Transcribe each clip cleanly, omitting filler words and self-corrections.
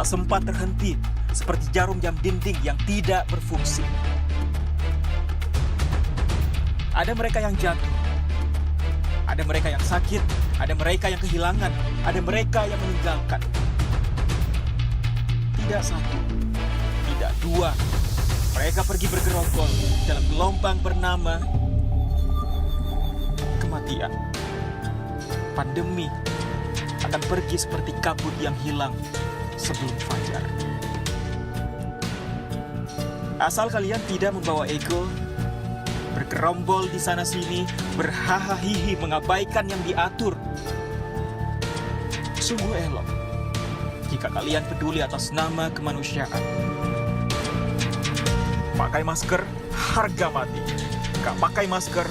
tak sempat terhenti, seperti jarum jam dinding yang tidak berfungsi. Ada mereka yang jatuh, ada mereka yang sakit, ada mereka yang kehilangan, ada mereka yang meninggalkan. Tidak satu, tidak dua, mereka pergi bergerombol dalam gelombang bernama kematian. Pandemi akan pergi seperti kabut yang hilang sebelum fajar. Asal kalian tidak membawa ego, bergerombol di sana-sini, berhahaha mengabaikan yang diatur. Sungguh elok jika kalian peduli atas nama kemanusiaan. Pakai masker, harga mati. Gak pakai masker,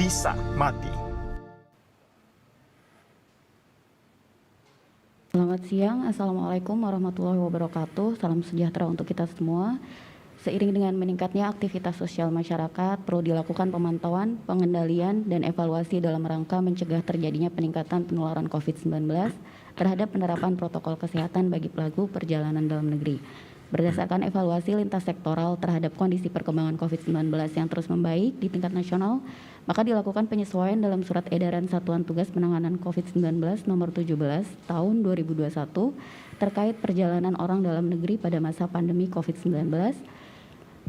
bisa mati. Selamat siang, Assalamualaikum warahmatullahi wabarakatuh. Salam sejahtera untuk kita semua. Seiring dengan meningkatnya aktivitas sosial masyarakat, perlu dilakukan pemantauan, pengendalian, dan evaluasi dalam rangka mencegah terjadinya peningkatan penularan COVID-19 terhadap penerapan protokol kesehatan bagi pelaku perjalanan dalam negeri. Berdasarkan evaluasi lintas sektoral terhadap kondisi perkembangan COVID-19 yang terus membaik di tingkat nasional, maka dilakukan penyesuaian dalam Surat Edaran Satuan Tugas Penanganan COVID-19 Nomor 17 Tahun 2021 terkait perjalanan orang dalam negeri pada masa pandemi COVID-19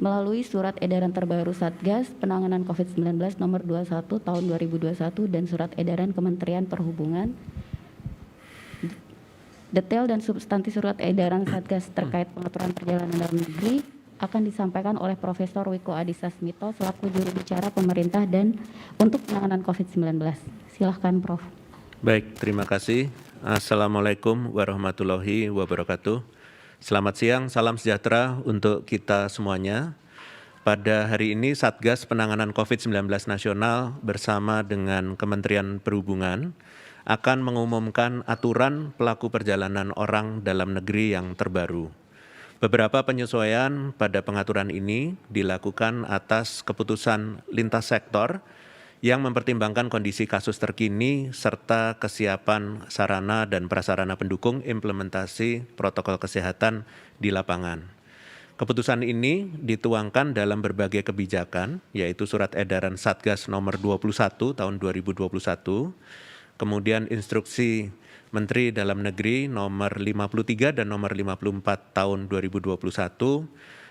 melalui Surat Edaran Terbaru Satgas Penanganan COVID-19 Nomor 21 Tahun 2021 dan Surat Edaran Kementerian Perhubungan. Detail dan substansi Surat Edaran Satgas terkait pengaturan perjalanan dalam negeri akan disampaikan oleh Profesor Wiko Adhisa Smito selaku juru bicara pemerintah dan untuk penanganan COVID-19. Silahkan, Prof. Baik, terima kasih. Assalamualaikum warahmatullahi wabarakatuh. Selamat siang, salam sejahtera untuk kita semuanya. Pada hari ini Satgas Penanganan COVID-19 Nasional bersama dengan Kementerian Perhubungan akan mengumumkan aturan pelaku perjalanan orang dalam negeri yang terbaru. Beberapa penyesuaian pada pengaturan ini dilakukan atas keputusan lintas sektor yang mempertimbangkan kondisi kasus terkini serta kesiapan sarana dan prasarana pendukung implementasi protokol kesehatan di lapangan. Keputusan ini dituangkan dalam berbagai kebijakan, yaitu Surat Edaran Satgas Nomor 21 Tahun 2021, kemudian Instruksi Menteri Dalam Negeri Nomor 53 dan Nomor 54 Tahun 2021,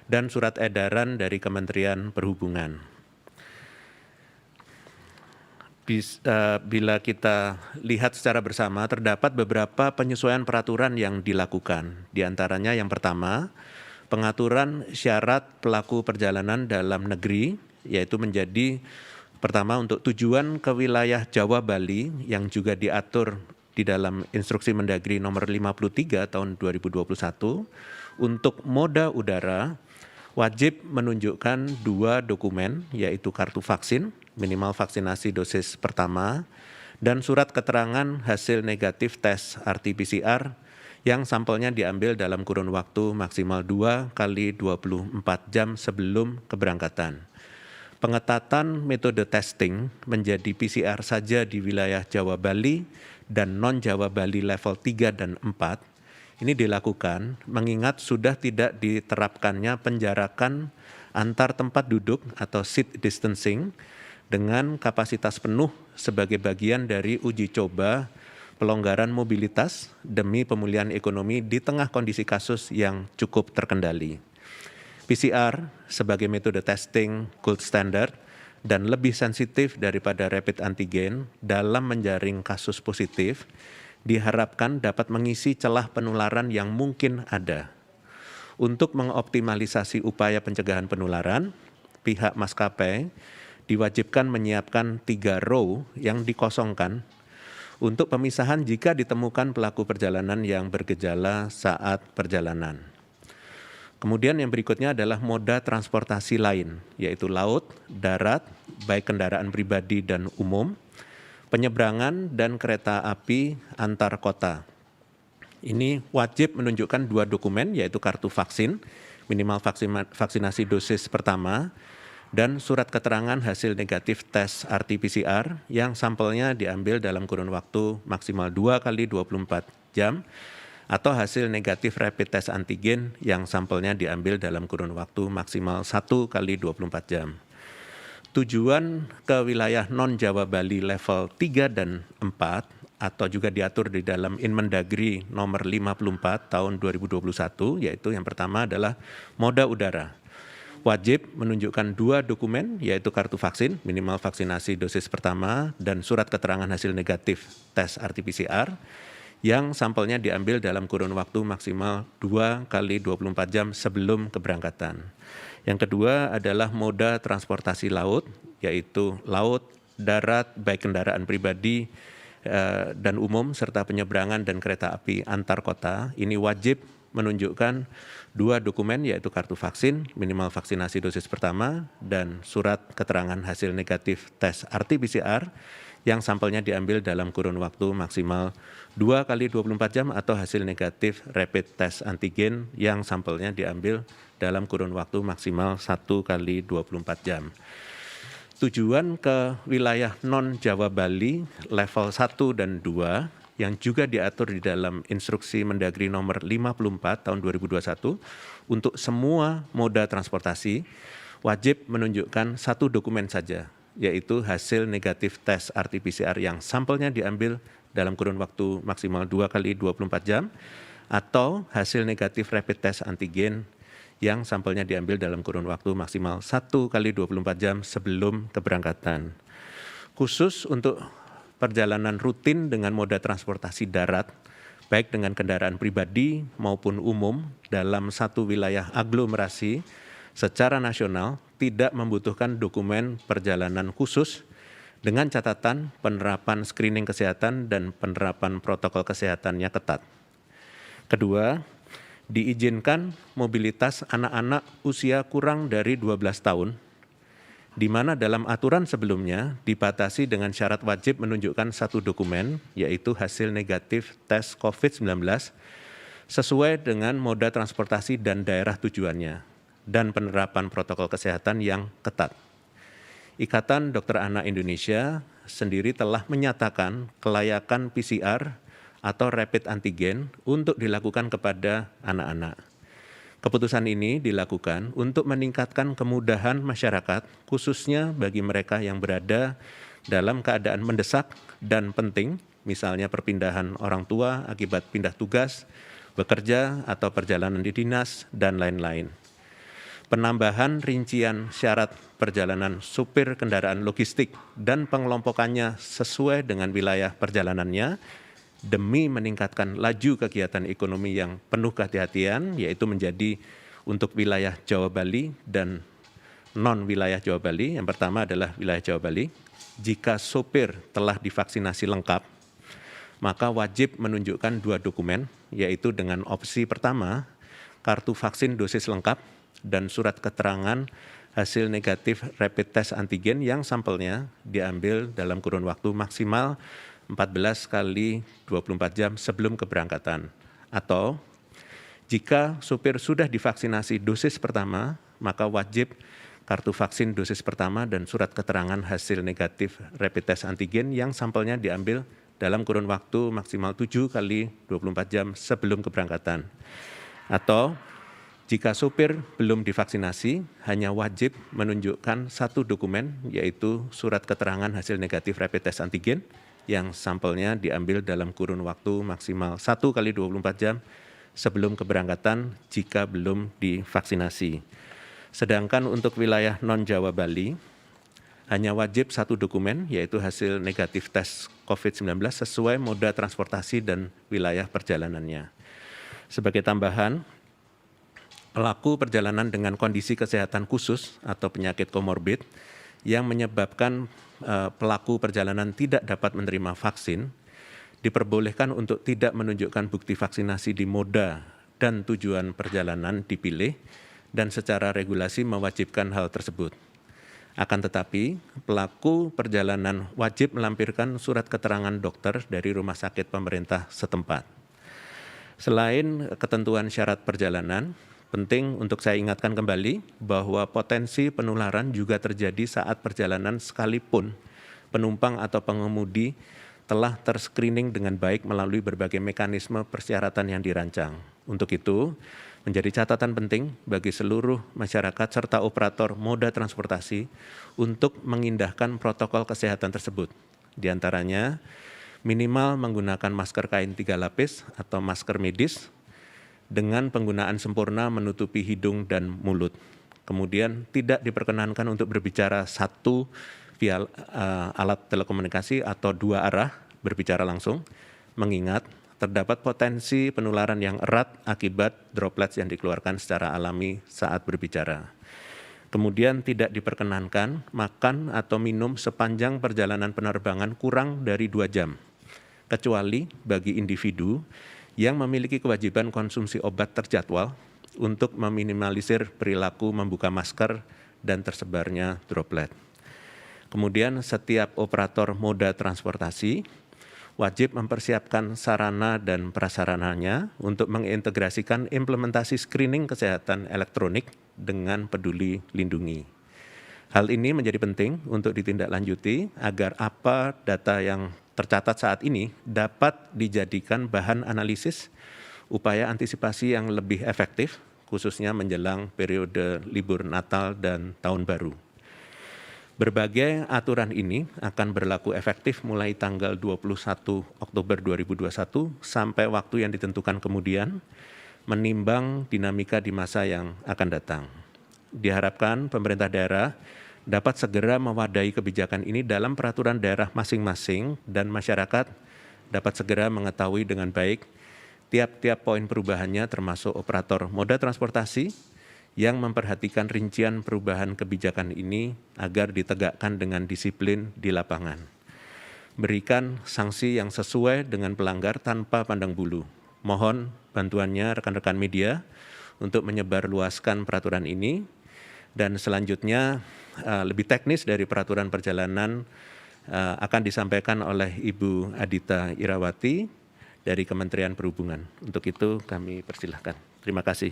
dan Surat Edaran dari Kementerian Perhubungan. Bila kita lihat secara bersama, terdapat beberapa penyesuaian peraturan yang dilakukan. Di antaranya yang pertama, pengaturan syarat pelaku perjalanan dalam negeri, yaitu menjadi pertama untuk tujuan ke wilayah Jawa Bali yang juga diatur di dalam Instruksi Mendagri Nomor 53 Tahun 2021, untuk moda udara wajib menunjukkan 2 dokumen, yaitu kartu vaksin, minimal vaksinasi dosis pertama, dan surat keterangan hasil negatif tes RT-PCR yang sampelnya diambil dalam kurun waktu maksimal 2 kali 24 jam sebelum keberangkatan. Pengetatan metode testing menjadi PCR saja di wilayah Jawa Bali dan non-Jawa Bali level 3 dan 4, ini dilakukan mengingat sudah tidak diterapkannya penjarakan antar tempat duduk atau seat distancing dengan kapasitas penuh sebagai bagian dari uji coba pelonggaran mobilitas demi pemulihan ekonomi di tengah kondisi kasus yang cukup terkendali. PCR sebagai metode testing gold standard dan lebih sensitif daripada rapid antigen dalam menjaring kasus positif diharapkan dapat mengisi celah penularan yang mungkin ada. Untuk mengoptimalisasi upaya pencegahan penularan, pihak maskapai diwajibkan menyiapkan 3 row yang dikosongkan untuk pemisahan jika ditemukan pelaku perjalanan yang bergejala saat perjalanan. Kemudian yang berikutnya adalah moda transportasi lain, yaitu laut, darat, baik kendaraan pribadi dan umum, penyeberangan dan kereta api antar kota. Ini wajib menunjukkan 2 dokumen, yaitu kartu vaksin, minimal vaksinasi dosis pertama, dan surat keterangan hasil negatif tes RT-PCR yang sampelnya diambil dalam kurun waktu maksimal 2 kali 24 jam atau hasil negatif rapid test antigen yang sampelnya diambil dalam kurun waktu maksimal 1 kali 24 jam. Tujuan ke wilayah non-Jawa Bali level 3 dan 4 atau juga diatur di dalam Inmendagri nomor 54 tahun 2021, yaitu yang pertama adalah moda udara. Wajib menunjukkan 2 dokumen, yaitu kartu vaksin, minimal vaksinasi dosis pertama, dan surat keterangan hasil negatif tes RT-PCR, yang sampelnya diambil dalam kurun waktu maksimal 2 kali 24 jam sebelum keberangkatan. Yang kedua adalah moda transportasi laut, yaitu laut, darat, baik kendaraan pribadi dan umum, serta penyeberangan dan kereta api antar kota. Ini wajib menunjukkan 2 dokumen, yaitu kartu vaksin, minimal vaksinasi dosis pertama, dan surat keterangan hasil negatif tes RT-PCR, yang sampelnya diambil dalam kurun waktu maksimal 2 kali 24 jam atau hasil negatif rapid test antigen yang sampelnya diambil dalam kurun waktu maksimal 1 kali 24 jam. Tujuan ke wilayah non-Jawa Bali level 1 dan 2 yang juga diatur di dalam instruksi Mendagri nomor 54 tahun 2021 untuk semua moda transportasi wajib menunjukkan 1 dokumen saja, yaitu hasil negatif tes RT-PCR yang sampelnya diambil dalam kurun waktu maksimal 2 kali 24 jam atau hasil negatif rapid test antigen yang sampelnya diambil dalam kurun waktu maksimal 1 kali 24 jam sebelum keberangkatan. Khusus untuk perjalanan rutin dengan moda transportasi darat, baik dengan kendaraan pribadi maupun umum dalam satu wilayah aglomerasi secara nasional, tidak membutuhkan dokumen perjalanan khusus dengan catatan penerapan screening kesehatan dan penerapan protokol kesehatannya ketat. Kedua, diizinkan mobilitas anak-anak usia kurang dari 12 tahun, di mana dalam aturan sebelumnya dibatasi dengan syarat wajib menunjukkan 1 dokumen, yaitu hasil negatif tes COVID-19 sesuai dengan moda transportasi dan daerah tujuannya, dan penerapan protokol kesehatan yang ketat. Ikatan Dokter Anak Indonesia sendiri telah menyatakan kelayakan PCR atau rapid antigen untuk dilakukan kepada anak-anak. Keputusan ini dilakukan untuk meningkatkan kemudahan masyarakat, khususnya bagi mereka yang berada dalam keadaan mendesak dan penting, misalnya perpindahan orang tua akibat pindah tugas, bekerja atau perjalanan di dinas, dan lain-lain. Penambahan rincian syarat perjalanan supir kendaraan logistik dan pengelompokannya sesuai dengan wilayah perjalanannya demi meningkatkan laju kegiatan ekonomi yang penuh kehati-hatian, yaitu menjadi untuk wilayah Jawa Bali dan non-wilayah Jawa Bali. Yang pertama adalah wilayah Jawa Bali. Jika sopir telah divaksinasi lengkap, maka wajib menunjukkan 2 dokumen, yaitu dengan opsi pertama, kartu vaksin dosis lengkap dan surat keterangan hasil negatif rapid test antigen yang sampelnya diambil dalam kurun waktu maksimal 14 kali 24 jam sebelum keberangkatan. Atau jika supir sudah divaksinasi dosis pertama, maka wajib kartu vaksin dosis pertama dan surat keterangan hasil negatif rapid test antigen yang sampelnya diambil dalam kurun waktu maksimal 7 kali 24 jam sebelum keberangkatan. Atau jika supir belum divaksinasi, hanya wajib menunjukkan 1 dokumen, yaitu surat keterangan hasil negatif rapid test antigen yang sampelnya diambil dalam kurun waktu maksimal 1 kali 24 jam sebelum keberangkatan jika belum divaksinasi. Sedangkan untuk wilayah non-Jawa Bali, hanya wajib 1 dokumen, yaitu hasil negatif tes COVID-19 sesuai moda transportasi dan wilayah perjalanannya. Sebagai tambahan, pelaku perjalanan dengan kondisi kesehatan khusus atau penyakit komorbid yang menyebabkan pelaku perjalanan tidak dapat menerima vaksin, diperbolehkan untuk tidak menunjukkan bukti vaksinasi di moda dan tujuan perjalanan dipilih, dan secara regulasi mewajibkan hal tersebut. Akan tetapi, pelaku perjalanan wajib melampirkan surat keterangan dokter dari rumah sakit pemerintah setempat. Selain ketentuan syarat perjalanan, penting untuk saya ingatkan kembali bahwa potensi penularan juga terjadi saat perjalanan sekalipun penumpang atau pengemudi telah terscreening dengan baik melalui berbagai mekanisme persyaratan yang dirancang. Untuk itu, menjadi catatan penting bagi seluruh masyarakat serta operator moda transportasi untuk mengindahkan protokol kesehatan tersebut. Di antaranya, minimal menggunakan masker kain 3 lapis atau masker medis dengan penggunaan sempurna menutupi hidung dan mulut. Kemudian tidak diperkenankan untuk berbicara satu via alat telekomunikasi atau 2 arah berbicara langsung, mengingat terdapat potensi penularan yang erat akibat droplets yang dikeluarkan secara alami saat berbicara. Kemudian tidak diperkenankan makan atau minum sepanjang perjalanan penerbangan kurang dari 2 jam, kecuali bagi individu yang memiliki kewajiban konsumsi obat terjadwal untuk meminimalisir perilaku membuka masker dan tersebarnya droplet. Kemudian setiap operator moda transportasi wajib mempersiapkan sarana dan prasarananya untuk mengintegrasikan implementasi screening kesehatan elektronik dengan Peduli Lindungi. Hal ini menjadi penting untuk ditindaklanjuti agar apa data yang tercatat saat ini dapat dijadikan bahan analisis upaya antisipasi yang lebih efektif, khususnya menjelang periode libur Natal dan Tahun Baru. Berbagai aturan ini akan berlaku efektif mulai tanggal 21 Oktober 2021 sampai waktu yang ditentukan kemudian, menimbang dinamika di masa yang akan datang. Diharapkan pemerintah daerah dapat segera mewadahi kebijakan ini dalam peraturan daerah masing-masing dan masyarakat dapat segera mengetahui dengan baik tiap-tiap poin perubahannya termasuk operator moda transportasi yang memperhatikan rincian perubahan kebijakan ini agar ditegakkan dengan disiplin di lapangan. Berikan sanksi yang sesuai dengan pelanggar tanpa pandang bulu. Mohon bantuannya rekan-rekan media untuk menyebarluaskan peraturan ini. Dan selanjutnya lebih teknis dari peraturan perjalanan akan disampaikan oleh Ibu Adita Irawati dari Kementerian Perhubungan. Untuk itu kami persilahkan. Terima kasih.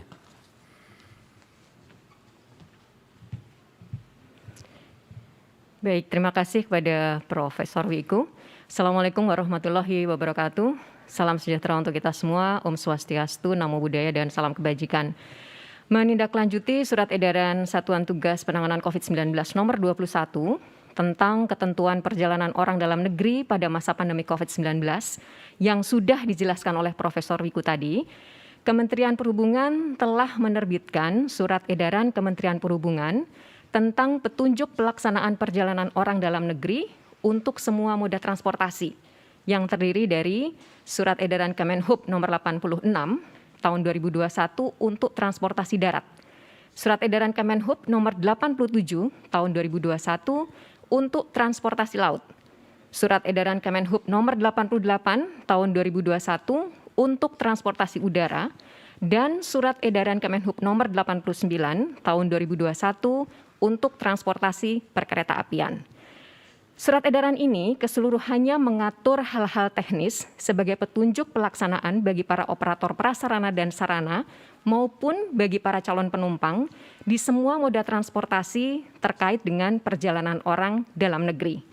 Baik, terima kasih kepada Profesor Wiku. Assalamualaikum warahmatullahi wabarakatuh. Salam sejahtera untuk kita semua, Om Swastiastu, Namo Buddhaya, dan salam kebajikan. Menindaklanjuti Surat Edaran Satuan Tugas Penanganan COVID-19 nomor 21 tentang ketentuan perjalanan orang dalam negeri pada masa pandemi COVID-19 yang sudah dijelaskan oleh Profesor Wiku tadi, Kementerian Perhubungan telah menerbitkan Surat Edaran Kementerian Perhubungan tentang petunjuk pelaksanaan perjalanan orang dalam negeri untuk semua moda transportasi yang terdiri dari Surat Edaran Kemenhub nomor 86 tahun 2021 untuk transportasi darat, Surat Edaran Kemenhub nomor 87 tahun 2021 untuk transportasi laut, Surat Edaran Kemenhub nomor 88 tahun 2021 untuk transportasi udara, dan Surat Edaran Kemenhub nomor 89 tahun 2021 untuk transportasi perkereta-apian. Surat edaran ini keseluruhannya mengatur hal-hal teknis sebagai petunjuk pelaksanaan bagi para operator prasarana dan sarana maupun bagi para calon penumpang di semua moda transportasi terkait dengan perjalanan orang dalam negeri.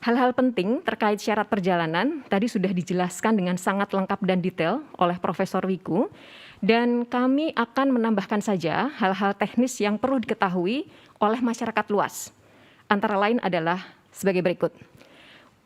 Hal-hal penting terkait syarat perjalanan tadi sudah dijelaskan dengan sangat lengkap dan detail oleh Profesor Wiku, dan kami akan menambahkan saja hal-hal teknis yang perlu diketahui oleh masyarakat luas. Antara lain adalah sebagai berikut.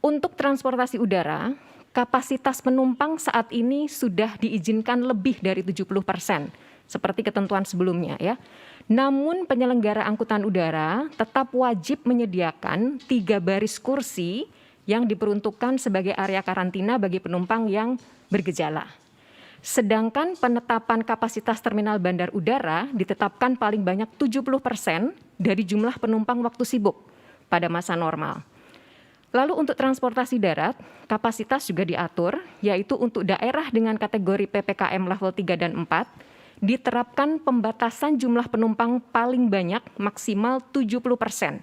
Untuk transportasi udara, kapasitas penumpang saat ini sudah diizinkan lebih dari 70%, seperti ketentuan sebelumnya ya. Namun penyelenggara angkutan udara tetap wajib menyediakan 3 baris kursi yang diperuntukkan sebagai area karantina bagi penumpang yang bergejala. Sedangkan penetapan kapasitas terminal bandar udara ditetapkan paling banyak 70% dari jumlah penumpang waktu sibuk pada masa normal. Lalu untuk transportasi darat, kapasitas juga diatur, yaitu untuk daerah dengan kategori PPKM level 3 dan 4, diterapkan pembatasan jumlah penumpang paling banyak maksimal 70%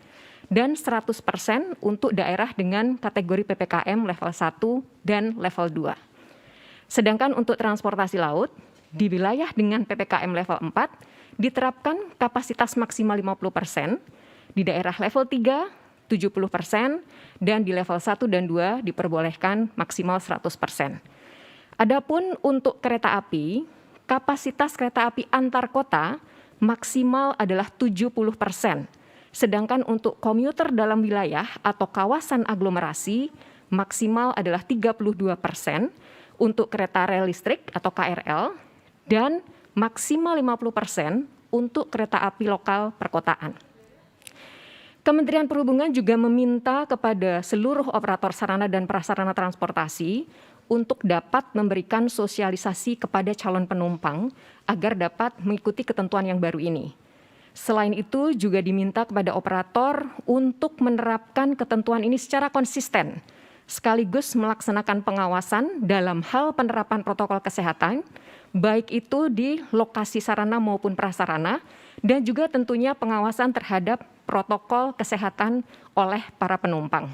dan 100% untuk daerah dengan kategori PPKM level 1 dan level 2. Sedangkan untuk transportasi laut, di wilayah dengan PPKM level 4 diterapkan kapasitas maksimal 50%, di daerah level 3 70% dan di level 1 dan 2 diperbolehkan maksimal 100%. Adapun untuk kereta api, kapasitas kereta api antar kota maksimal adalah 70%. Sedangkan untuk komuter dalam wilayah atau kawasan aglomerasi maksimal adalah 32% untuk kereta rel listrik atau KRL dan maksimal 50% untuk kereta api lokal perkotaan. Kementerian Perhubungan juga meminta kepada seluruh operator sarana dan prasarana transportasi untuk dapat memberikan sosialisasi kepada calon penumpang agar dapat mengikuti ketentuan yang baru ini. Selain itu juga diminta kepada operator untuk menerapkan ketentuan ini secara konsisten, sekaligus melaksanakan pengawasan dalam hal penerapan protokol kesehatan, baik itu di lokasi sarana maupun prasarana, dan juga tentunya pengawasan terhadap protokol kesehatan oleh para penumpang.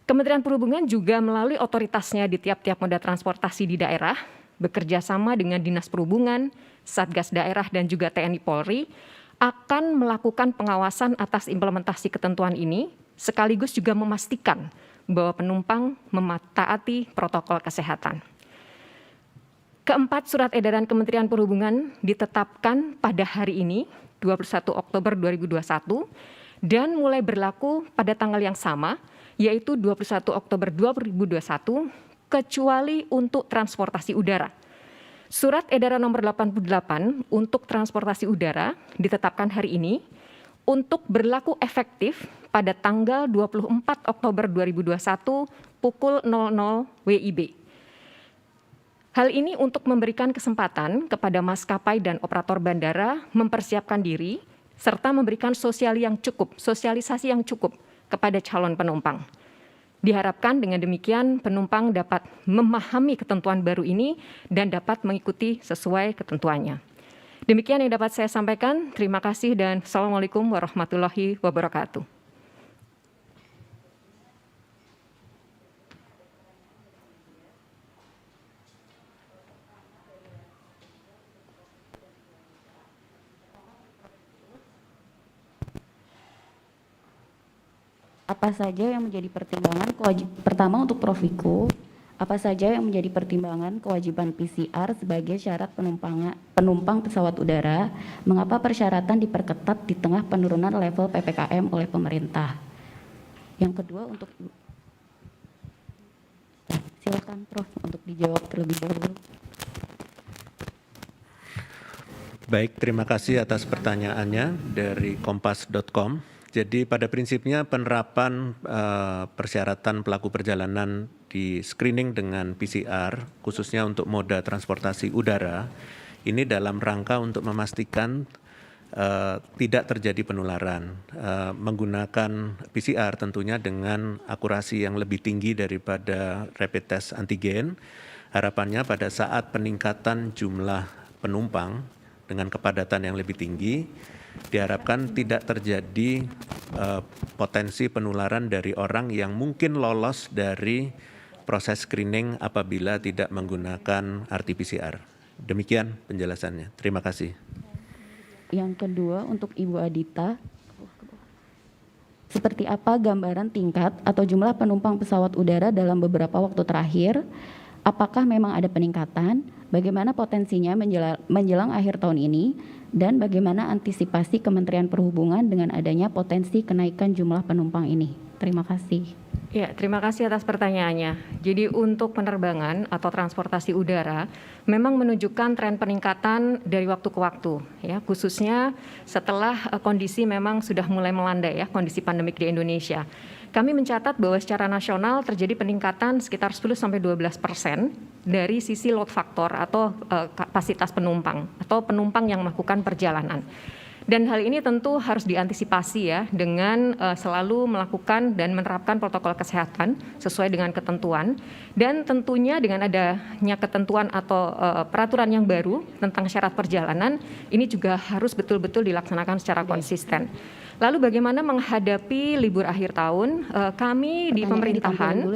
Kementerian Perhubungan juga melalui otoritasnya di tiap-tiap moda transportasi di daerah, bekerja sama dengan Dinas Perhubungan, Satgas Daerah, dan juga TNI Polri, akan melakukan pengawasan atas implementasi ketentuan ini, sekaligus juga memastikan bahwa penumpang mentaati protokol kesehatan. Keempat, surat edaran Kementerian Perhubungan ditetapkan pada hari ini, 21 Oktober 2021, dan mulai berlaku pada tanggal yang sama, yaitu 21 Oktober 2021, kecuali untuk transportasi udara. Surat edaran nomor 88 untuk transportasi udara ditetapkan hari ini untuk berlaku efektif pada tanggal 24 Oktober 2021 pukul 00 WIB. Hal ini untuk memberikan kesempatan kepada maskapai dan operator bandara mempersiapkan diri serta memberikan sosialisasi yang cukup kepada calon penumpang. Diharapkan dengan demikian penumpang dapat memahami ketentuan baru ini dan dapat mengikuti sesuai ketentuannya. Demikian yang dapat saya sampaikan. Terima kasih dan Assalamualaikum warahmatullahi wabarakatuh. Apa saja yang menjadi pertimbangan pertama untuk Prof. Wiku, apa saja yang menjadi pertimbangan kewajiban PCR sebagai syarat penumpang pesawat udara? Mengapa persyaratan diperketat di tengah penurunan level PPKM oleh pemerintah? Yang kedua untuk silakan Prof untuk dijawab terlebih dahulu. Baik, terima kasih atas pertanyaannya dari kompas.com. Jadi pada prinsipnya penerapan persyaratan pelaku perjalanan di screening dengan PCR, khususnya untuk moda transportasi udara, ini dalam rangka untuk memastikan tidak terjadi penularan. Menggunakan PCR tentunya dengan akurasi yang lebih tinggi daripada rapid test antigen. Harapannya pada saat peningkatan jumlah penumpang dengan kepadatan yang lebih tinggi, diharapkan tidak terjadi potensi penularan dari orang yang mungkin lolos dari proses screening apabila tidak menggunakan RT-PCR. Demikian penjelasannya. Terima kasih. Yang kedua untuk Ibu Adita, seperti apa gambaran tingkat atau jumlah penumpang pesawat udara dalam beberapa waktu terakhir? Apakah memang ada peningkatan? Bagaimana potensinya menjelang akhir tahun ini? Dan bagaimana antisipasi Kementerian Perhubungan dengan adanya potensi kenaikan jumlah penumpang ini? Terima kasih. Ya, terima kasih atas pertanyaannya. Jadi untuk penerbangan atau transportasi udara memang menunjukkan tren peningkatan dari waktu ke waktu, ya, khususnya setelah kondisi memang sudah mulai melandai, ya, kondisi pandemik di Indonesia. Kami mencatat bahwa secara nasional terjadi peningkatan sekitar 10-12% dari sisi load factor atau kapasitas penumpang atau penumpang yang melakukan perjalanan. Dan hal ini tentu harus diantisipasi ya dengan selalu melakukan dan menerapkan protokol kesehatan sesuai dengan ketentuan, dan tentunya dengan adanya ketentuan atau peraturan yang baru tentang syarat perjalanan ini juga harus betul-betul dilaksanakan secara konsisten. Lalu bagaimana menghadapi libur akhir tahun? Kami di pemerintahan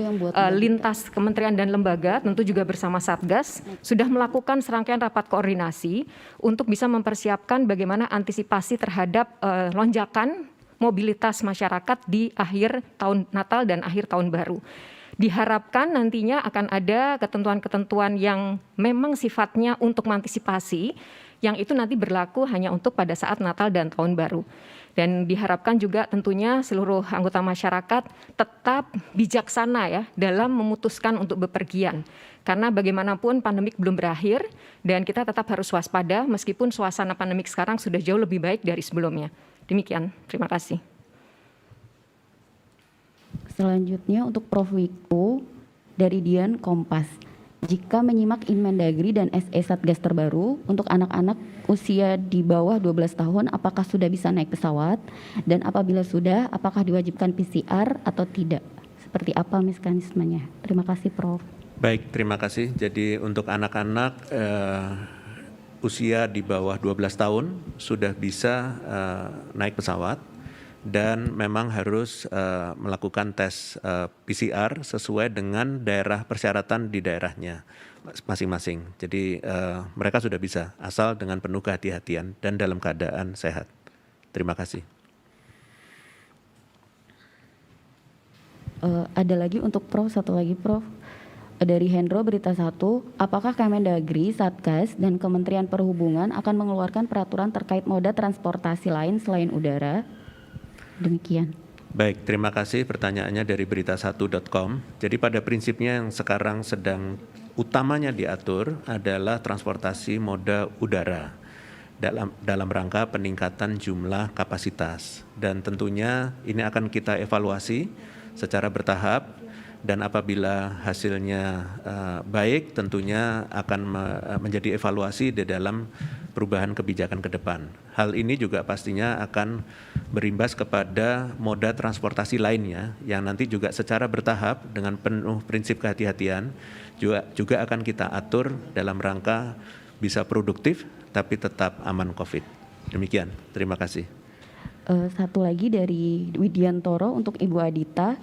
lintas kementerian dan lembaga tentu juga bersama Satgas sudah melakukan serangkaian rapat koordinasi untuk bisa mempersiapkan bagaimana antisipasi terhadap lonjakan mobilitas masyarakat di akhir tahun Natal dan akhir tahun baru. Diharapkan nantinya akan ada ketentuan-ketentuan yang memang sifatnya untuk mengantisipasi, yang itu nanti berlaku hanya untuk pada saat Natal dan Tahun Baru. Dan diharapkan juga tentunya seluruh anggota masyarakat tetap bijaksana ya dalam memutuskan untuk bepergian. Karena bagaimanapun pandemik belum berakhir dan kita tetap harus waspada meskipun suasana pandemik sekarang sudah jauh lebih baik dari sebelumnya. Demikian, terima kasih. Selanjutnya untuk Prof. Wiku dari Dian Kompas. Jika menyimak Inmendagri dan SE Satgas terbaru untuk anak-anak usia di bawah 12 tahun, apakah sudah bisa naik pesawat? Dan apabila sudah, apakah diwajibkan PCR atau tidak? Seperti apa mekanismenya? Terima kasih, Prof. Baik, terima kasih. Jadi untuk anak-anak usia di bawah 12 tahun sudah bisa naik pesawat dan memang harus melakukan tes PCR sesuai dengan daerah persyaratan di daerahnya masing-masing. Jadi mereka sudah bisa asal dengan penuh kehati-hatian dan dalam keadaan sehat. Terima kasih. Ada lagi untuk Prof, satu lagi Prof. Dari Hendro Berita 1, apakah Kemendagri, Satgas, dan Kementerian Perhubungan akan mengeluarkan peraturan terkait moda transportasi lain selain udara? Demikian. Baik, terima kasih pertanyaannya dari berita1.com. Jadi pada prinsipnya yang sekarang sedang utamanya diatur adalah transportasi moda udara dalam rangka peningkatan jumlah kapasitas. Dan tentunya ini akan kita evaluasi secara bertahap dan apabila hasilnya baik tentunya akan menjadi evaluasi di dalam perubahan kebijakan ke depan. Hal ini juga pastinya akan berimbas kepada moda transportasi lainnya yang nanti juga secara bertahap dengan penuh prinsip kehati-hatian juga akan kita atur dalam rangka bisa produktif tapi tetap aman COVID. Demikian, terima kasih. Satu lagi dari Widiantoro untuk Ibu Adita.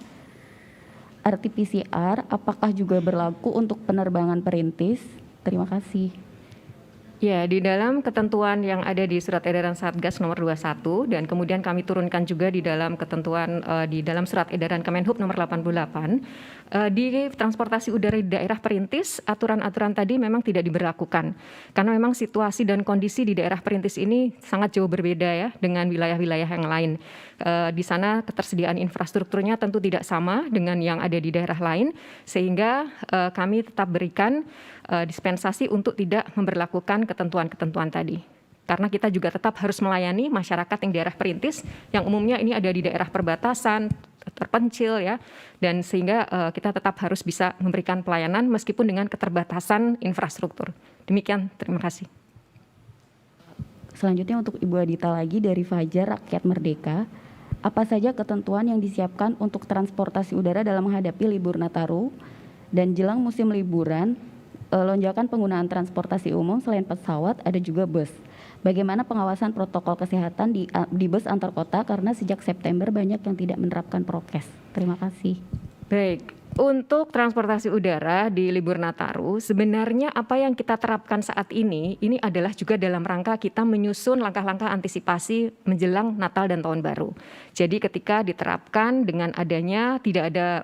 RT-PCR apakah juga berlaku untuk penerbangan perintis? Terima kasih. Ya, di dalam ketentuan yang ada di Surat Edaran Satgas nomor 21 dan kemudian kami turunkan juga di dalam ketentuan di dalam Surat Edaran Kemenhub nomor 88 di transportasi udara di daerah perintis aturan-aturan tadi memang tidak diberlakukan karena memang situasi dan kondisi di daerah perintis ini sangat jauh berbeda ya dengan wilayah-wilayah yang lain. Di sana ketersediaan infrastrukturnya tentu tidak sama dengan yang ada di daerah lain sehingga kami tetap berikan dispensasi untuk tidak memberlakukan ketentuan-ketentuan tadi. Karena kita juga tetap harus melayani masyarakat yang daerah perintis yang umumnya ini ada di daerah perbatasan, terpencil ya. Dan sehingga kita tetap harus bisa memberikan pelayanan meskipun dengan keterbatasan infrastruktur. Demikian, terima kasih. Selanjutnya untuk Ibu Adita lagi dari Fajar Rakyat Merdeka. Apa saja ketentuan yang disiapkan untuk transportasi udara dalam menghadapi libur Nataru dan jelang musim liburan? Lonjakan penggunaan transportasi umum selain pesawat ada juga bus. Bagaimana pengawasan protokol kesehatan di bus antar kota karena sejak September banyak yang tidak menerapkan prokes. Terima kasih. Baik, untuk transportasi udara di libur Nataru, sebenarnya apa yang kita terapkan saat ini adalah juga dalam rangka kita menyusun langkah-langkah antisipasi menjelang Natal dan Tahun Baru. Jadi ketika diterapkan dengan adanya tidak ada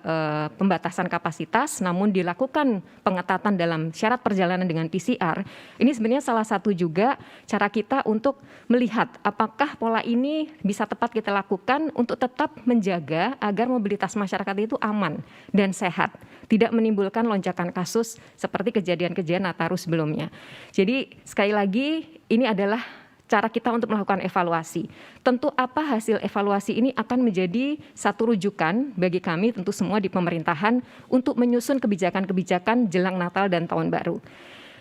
pembatasan kapasitas, namun dilakukan pengetatan dalam syarat perjalanan dengan PCR, ini sebenarnya salah satu juga cara kita untuk melihat apakah pola ini bisa tepat kita lakukan untuk tetap menjaga agar mobilitas masyarakat itu aman dan sehat, tidak menimbulkan lonjakan kasus seperti kejadian-kejadian Nataru sebelumnya. Jadi sekali lagi ini adalah cara kita untuk melakukan evaluasi. Tentu apa hasil evaluasi ini akan menjadi satu rujukan bagi kami tentu semua di pemerintahan untuk menyusun kebijakan-kebijakan jelang Natal dan Tahun Baru.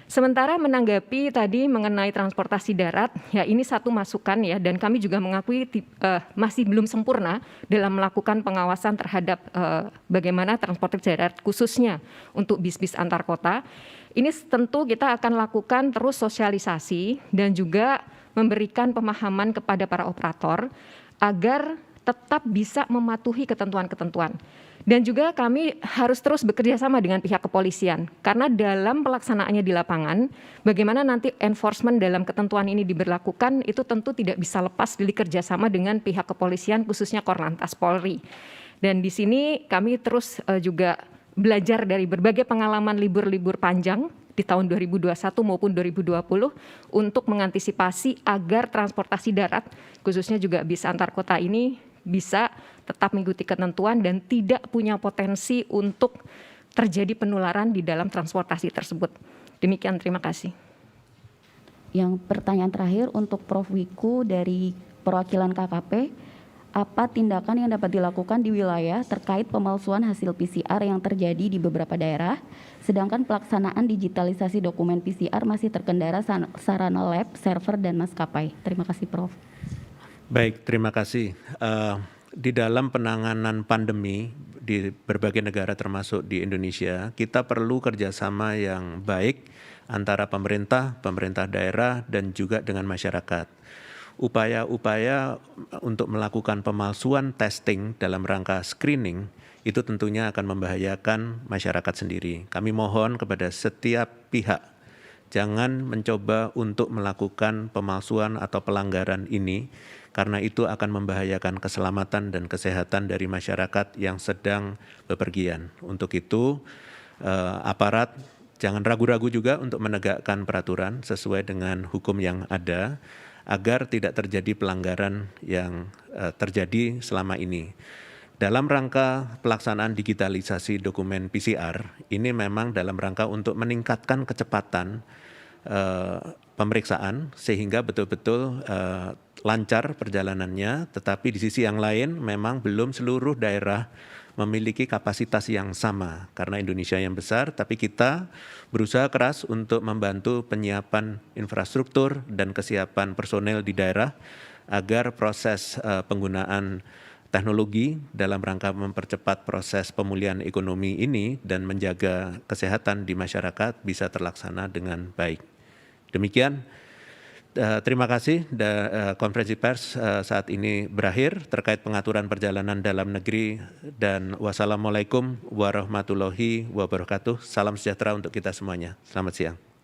Sementara menanggapi tadi mengenai transportasi darat, ya ini satu masukan ya, dan kami juga mengakui masih belum sempurna dalam melakukan pengawasan terhadap bagaimana transportasi darat khususnya untuk bis-bis antar kota. Ini tentu kita akan lakukan terus sosialisasi dan juga memberikan pemahaman kepada para operator agar tetap bisa mematuhi ketentuan-ketentuan. Dan juga kami harus terus bekerja sama dengan pihak kepolisian, karena dalam pelaksanaannya di lapangan, bagaimana nanti enforcement dalam ketentuan ini diberlakukan, itu tentu tidak bisa lepas dari kerjasama dengan pihak kepolisian, khususnya Korlantas Polri. Dan di sini kami terus juga belajar dari berbagai pengalaman libur-libur panjang di tahun 2021 maupun 2020 untuk mengantisipasi agar transportasi darat, khususnya juga bis antar kota ini bisa tetap mengikuti ketentuan dan tidak punya potensi untuk terjadi penularan di dalam transportasi tersebut. Demikian, terima kasih. Yang pertanyaan terakhir untuk Prof. Wiku dari perwakilan KKP, apa tindakan yang dapat dilakukan di wilayah terkait pemalsuan hasil PCR yang terjadi di beberapa daerah, sedangkan pelaksanaan digitalisasi dokumen PCR masih terkendala sarana lab, server, dan maskapai? Terima kasih, Prof. Baik, terima kasih. Di dalam penanganan pandemi di berbagai negara termasuk di Indonesia, kita perlu kerjasama yang baik antara pemerintah daerah, dan juga dengan masyarakat. Upaya-upaya untuk melakukan pemalsuan testing dalam rangka screening itu tentunya akan membahayakan masyarakat sendiri. Kami mohon kepada setiap pihak, jangan mencoba untuk melakukan pemalsuan atau pelanggaran ini, karena itu akan membahayakan keselamatan dan kesehatan dari masyarakat yang sedang bepergian. Untuk itu, aparat jangan ragu-ragu juga untuk menegakkan peraturan sesuai dengan hukum yang ada, agar tidak terjadi pelanggaran yang terjadi selama ini. Dalam rangka pelaksanaan digitalisasi dokumen PCR, ini memang dalam rangka untuk meningkatkan kecepatan pemeriksaan sehingga betul-betul lancar perjalanannya, tetapi di sisi yang lain memang belum seluruh daerah memiliki kapasitas yang sama karena Indonesia yang besar, tapi kita berusaha keras untuk membantu penyiapan infrastruktur dan kesiapan personel di daerah agar proses penggunaan teknologi dalam rangka mempercepat proses pemulihan ekonomi ini dan menjaga kesehatan di masyarakat bisa terlaksana dengan baik. Demikian, terima kasih. Konferensi pers saat ini berakhir terkait pengaturan perjalanan dalam negeri, dan wassalamualaikum warahmatullahi wabarakatuh. Salam sejahtera untuk kita semuanya. Selamat siang.